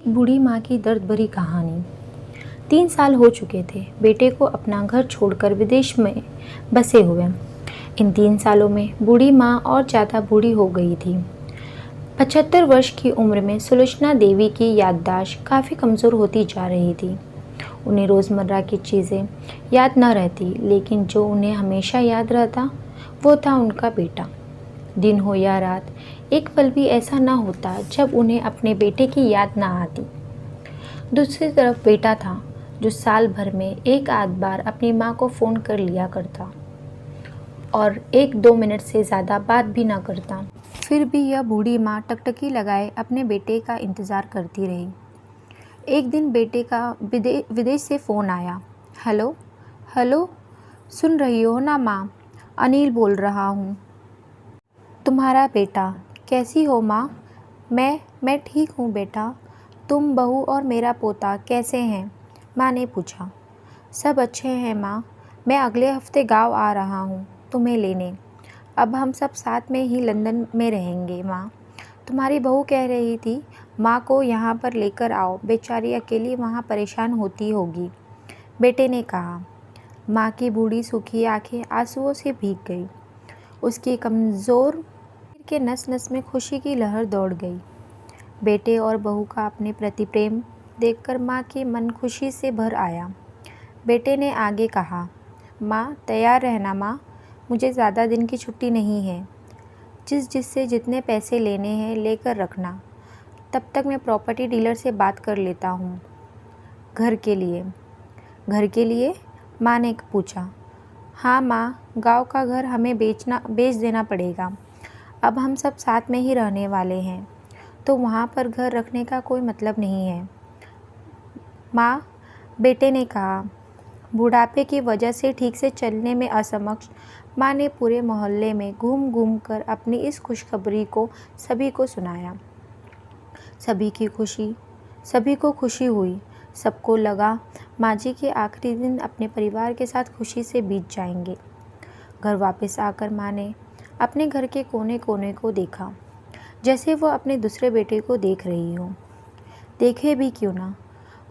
एक बूढ़ी माँ की दर्द भरी कहानी। 3 साल हो चुके थे बेटे को अपना घर छोड़कर विदेश में बसे हुए। इन 3 सालों में बूढ़ी माँ और ज़्यादा बूढ़ी हो गई थी। 75 वर्ष की उम्र में सुलोचना देवी की याददाश्त काफ़ी कमज़ोर होती जा रही थी। उन्हें रोज़मर्रा की चीज़ें याद न रहती, लेकिन जो उन्हें हमेशा याद रहता वो था उनका बेटा। दिन हो या रात, एक पल भी ऐसा ना होता जब उन्हें अपने बेटे की याद ना आती। दूसरी तरफ बेटा था जो साल भर में एक आध बार अपनी माँ को फ़ोन कर लिया करता और 1-2 मिनट से ज़्यादा बात भी ना करता। फिर भी यह बूढ़ी माँ टकटकी लगाए अपने बेटे का इंतज़ार करती रही। एक दिन बेटे का विदेश से फ़ोन आया। हेलो हेलो, सुन रही हो ना माँ? अनिल बोल रहा हूँ, तुम्हारा बेटा। कैसी हो माँ? मैं ठीक हूँ बेटा। तुम, बहू और मेरा पोता कैसे हैं? माँ ने पूछा। सब अच्छे हैं माँ। मैं अगले हफ्ते गांव आ रहा हूँ तुम्हें लेने। अब हम सब साथ में ही लंदन में रहेंगे माँ। तुम्हारी बहू कह रही थी माँ को यहाँ पर लेकर आओ, बेचारी अकेली वहाँ परेशान होती होगी, बेटे ने कहा। माँ की बूढ़ी सूखी आंखें आंसुओं से भीग गई। उसकी कमज़ोर के नस नस में खुशी की लहर दौड़ गई। बेटे और बहू का अपने प्रति प्रेम देखकर माँ की मन खुशी से भर आया। बेटे ने आगे कहा, माँ तैयार रहना माँ, मुझे ज़्यादा दिन की छुट्टी नहीं है। जिससे जितने पैसे लेने हैं लेकर रखना, तब तक मैं प्रॉपर्टी डीलर से बात कर लेता हूँ। घर के लिए माँ ने पूछा। हाँ माँ, गांव का घर हमें बेच देना पड़ेगा। अब हम सब साथ में ही रहने वाले हैं, तो वहाँ पर घर रखने का कोई मतलब नहीं है माँ, बेटे ने कहा। बुढ़ापे की वजह से ठीक से चलने में असमक्ष माँ ने पूरे मोहल्ले में घूम घूम कर अपनी इस खुशखबरी को सभी को सुनाया। सभी को खुशी हुई। सबको लगा माँ जी के आखिरी दिन अपने परिवार के साथ खुशी से बीत जाएंगे। घर वापस आकर माँ ने अपने घर के कोने कोने को देखा, जैसे वो अपने दूसरे बेटे को देख रही हो। देखे भी क्यों ना,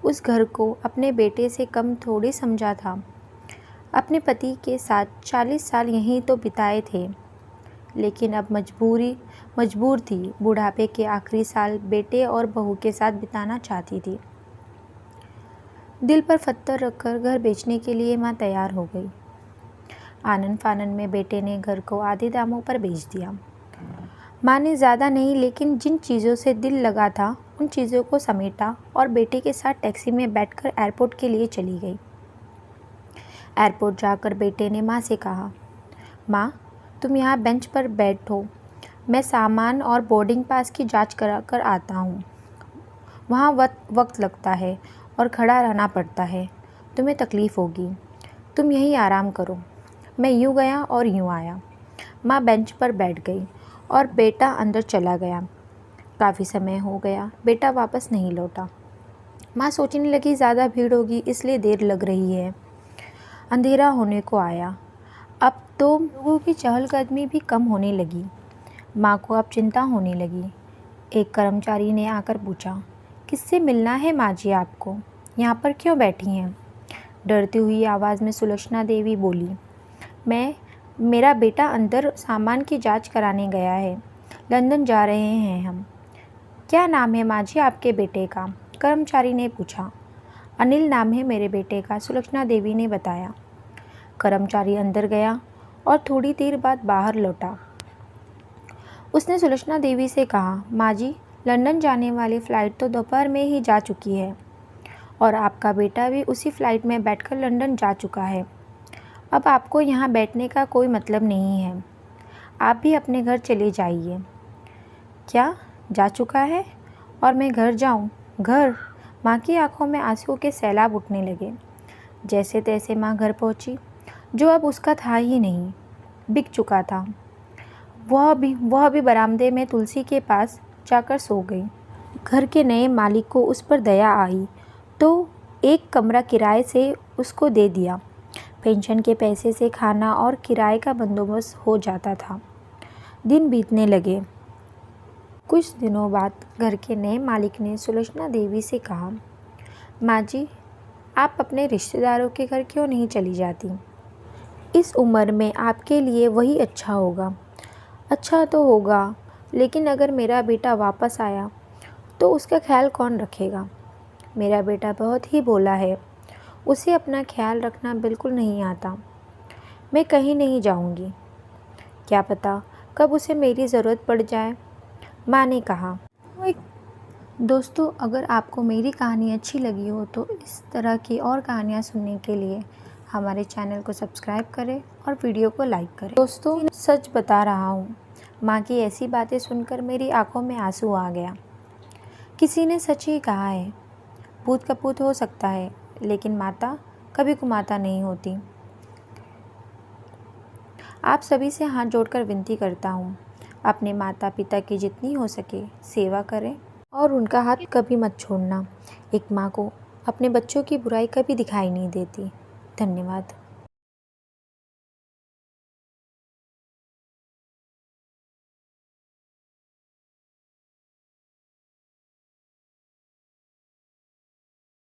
उस घर को अपने बेटे से कम थोड़ी समझा था। अपने पति के साथ 40 साल यहीं तो बिताए थे, लेकिन अब मजबूर थी बुढ़ापे के आखिरी साल बेटे और बहू के साथ बिताना चाहती थी। दिल पर पत्थर रखकर घर बेचने के लिए माँ तैयार हो गई। आनन फानन में बेटे ने घर को आधे दामों पर बेच दिया। माँ ने ज़्यादा नहीं, लेकिन जिन चीज़ों से दिल लगा था उन चीज़ों को समेटा और बेटे के साथ टैक्सी में बैठकर एयरपोर्ट के लिए चली गई। एयरपोर्ट जाकर बेटे ने माँ से कहा, माँ तुम यहाँ बेंच पर बैठो, मैं सामान और बोर्डिंग पास की जांच करा कर आता हूँ। वहाँ वक्त लगता है और खड़ा रहना पड़ता है, तुम्हें तकलीफ़ होगी, तुम यहीं आराम करो। मैं यूँ गया और यूँ आया। माँ बेंच पर बैठ गई और बेटा अंदर चला गया। काफ़ी समय हो गया, बेटा वापस नहीं लौटा। माँ सोचने लगी ज़्यादा भीड़ होगी इसलिए देर लग रही है। अंधेरा होने को आया। अब तो लोगों की चहलकदमी भी कम होने लगी। माँ को अब चिंता होने लगी। एक कर्मचारी ने आकर पूछा, किससे मिलना है माँ जी आपको? यहाँ पर क्यों बैठी हैं? डरती हुई आवाज़ में सुलोचना देवी बोली, मेरा बेटा अंदर सामान की जांच कराने गया है, लंदन जा रहे हैं हम। क्या नाम है माँ जी आपके बेटे का? कर्मचारी ने पूछा। अनिल नाम है मेरे बेटे का, सुलोचना देवी ने बताया। कर्मचारी अंदर गया और थोड़ी देर बाद बाहर लौटा। उसने सुलोचना देवी से कहा, माँ जी लंदन जाने वाली फ़्लाइट तो दोपहर में ही जा चुकी है और आपका बेटा भी उसी फ़्लाइट में बैठकर लंदन जा चुका है। अब आपको यहाँ बैठने का कोई मतलब नहीं है, आप भी अपने घर चले जाइए। क्या जा चुका है और मैं घर जाऊँ? घर? माँ की आंखों में आंसुओं के सैलाब उठने लगे। जैसे तैसे माँ घर पहुँची, जो अब उसका था ही नहीं, बिक चुका था। वह भी बरामदे में तुलसी के पास जाकर सो गई। घर के नए मालिक को उस पर दया आई तो एक कमरा किराए से उसको दे दिया। पेंशन के पैसे से खाना और किराए का बंदोबस्त हो जाता था। दिन बीतने लगे। कुछ दिनों बाद घर के नए मालिक ने सुलोचना देवी से कहा, माँ जी, आप अपने रिश्तेदारों के घर क्यों नहीं चली जाती? इस उम्र में आपके लिए वही अच्छा होगा। अच्छा तो होगा, लेकिन अगर मेरा बेटा वापस आया तो उसका ख्याल कौन रखेगा? मेरा बेटा बहुत ही भोला है, उसे अपना ख्याल रखना बिल्कुल नहीं आता। मैं कहीं नहीं जाऊंगी, क्या पता कब उसे मेरी ज़रूरत पड़ जाए, माँ ने कहा। दोस्तों, अगर आपको मेरी कहानी अच्छी लगी हो तो इस तरह की और कहानियाँ सुनने के लिए हमारे चैनल को सब्सक्राइब करें और वीडियो को लाइक करें। दोस्तों, सच बता रहा हूँ, माँ की ऐसी बातें सुनकर मेरी आंखों में आंसू आ गया। किसी ने सच ही कहा है, भूत कपूत हो सकता है, लेकिन माता कभी कुमाता नहीं होती। आप सभी से हाथ जोड़कर विनती करता हूँ, अपने माता पिता की जितनी हो सके सेवा करें और उनका हाथ कभी मत छोड़ना। एक माँ को अपने बच्चों की बुराई कभी दिखाई नहीं देती। धन्यवाद।